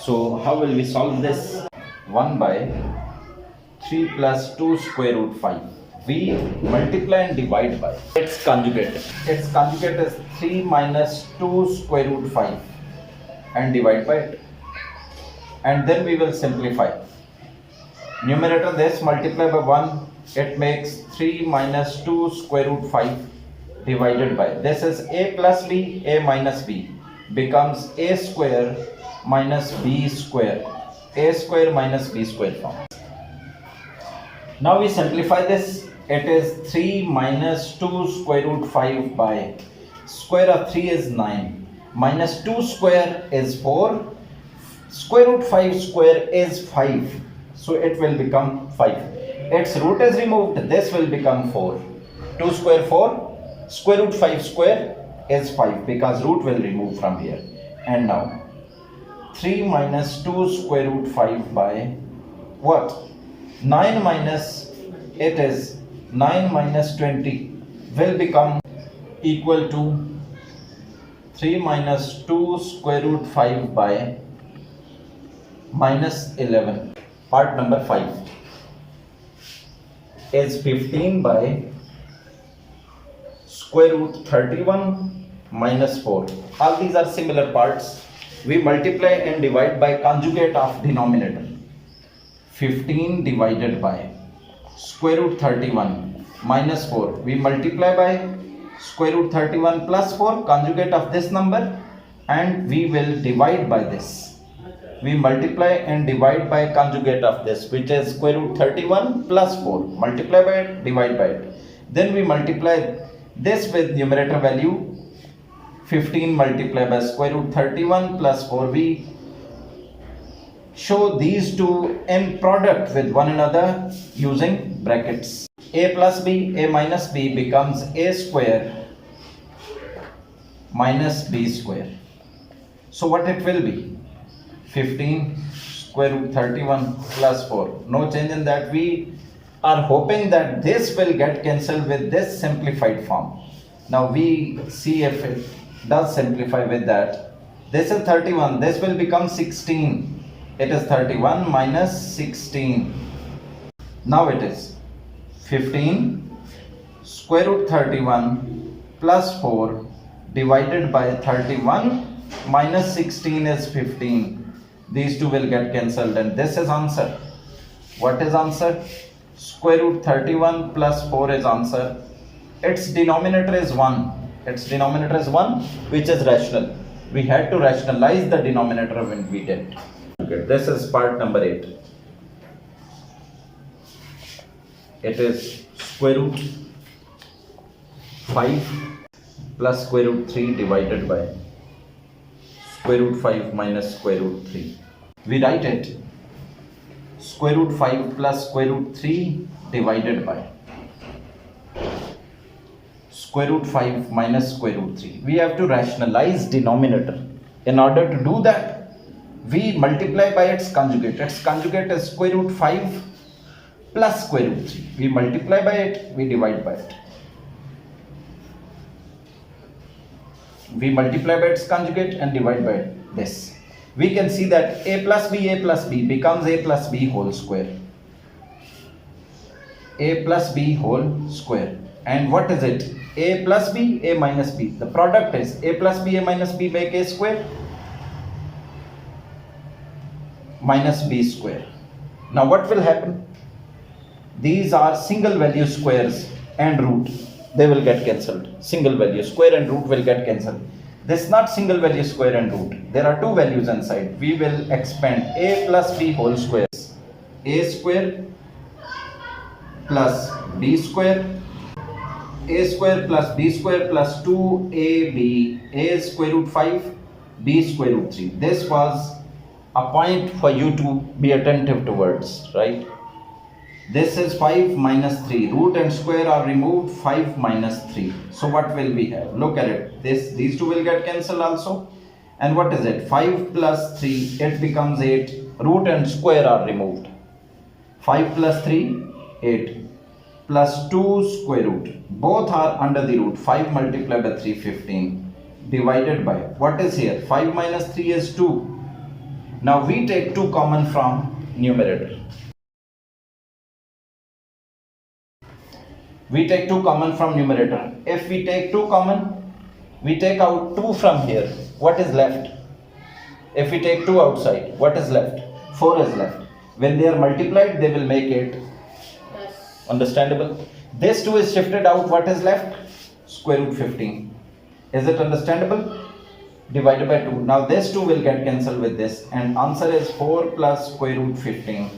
So how will we solve this? 1 by 3 plus 2 square root 5. We multiply and divide by its conjugate. Its conjugate is 3 minus 2 square root 5 and divide by it. And then we will simplify. Numerator this multiply by 1, it makes 3 minus 2 square root 5 divided by. This is a plus b, a minus b becomes a square minus b square. A square minus b square form. Now we simplify this. It is 3 minus 2 square root 5 by square of 3 is 9 minus 2 square is 4. Square root 5 square is 5. So it will become 5. Its root is removed. This will become 4. 2 square 4. Square root 5 square is 5 because root will remove from here. And now 3 minus 2 square root 5 by what? 9 minus, it is 9 minus 20 will become equal to 3 minus 2 square root 5 by minus 11. Part number 5 is 15 by square root 31 minus 4. All these are similar parts. We multiply and divide by conjugate of denominator. 15 divided by square root 31 minus 4. We multiply by square root 31 plus 4, conjugate of this number, and we will divide by this. We multiply and divide by conjugate of this, which is square root 31 plus 4. Multiply by it, divide by it. Then we multiply this with numerator value 15 multiplied by square root 31 plus 4. We show these two in product with one another using brackets. A plus b, a minus b becomes a square minus b square. So what it will be? 15 square root 31 plus 4. No change in that. We are hoping that this will get cancelled with this simplified form. Now we see if it does simplify with that. This is 31. This will become 16. It is 31 minus 16. Now it is 15 square root 31 plus 4 divided by 31 minus 16 is 15. These two will get cancelled and this is answer. What is answer? Square root 31 plus 4 is answer. Its denominator is 1. Its denominator is 1, which is rational. We had to rationalize the denominator when we did. Okay, this is part number 8. It is square root 5 plus square root 3 divided by square root 5 minus square root 3. We write it square root 5 plus square root 3 divided by square root 5 minus square root 3. We have to rationalize denominator. In order to do that, we multiply by its conjugate. Its conjugate is square root 5 plus square root 3. We multiply by it, we divide by it. We multiply by its conjugate and divide by this. We can see that a plus b becomes a plus b whole square. A plus b whole square. And what is it? A plus b, a minus b. The product is a plus b, a minus b make a square minus b square. Now what will happen? These are single value squares and root. They will get cancelled. Single value square and root will get cancelled. This is not single value square and root. There are two values inside. We will expand a plus b whole square. A square plus b square. A square plus b square plus 2ab. A square root 5, b square root 3. This was a point for you to be attentive towards, right? This is 5 minus 3. Root and square are removed. 5 minus 3. So what will we have? Look at it. These two will get cancelled also. And what is it? 5 plus 3. It becomes 8. Root and square are removed. 5 plus 3, 8. Plus 2 square root. Both are under the root. 5 multiplied by 3, 15. Divided by, what is here? 5 minus 3 is 2. Now we take 2 common from numerator. We take 2 common from numerator. If we take 2 common, we take out 2 from here. What is left? If we take 2 outside, what is left? 4 is left. When they are multiplied, they will make it understandable. This 2 is shifted out. What is left? Square root 15. Is it understandable? Divided by 2. Now this 2 will get cancelled with this, and answer is 4 plus square root 15.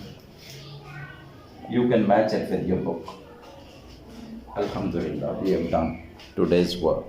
You can match it with your book. Alhamdulillah, we have done today's work.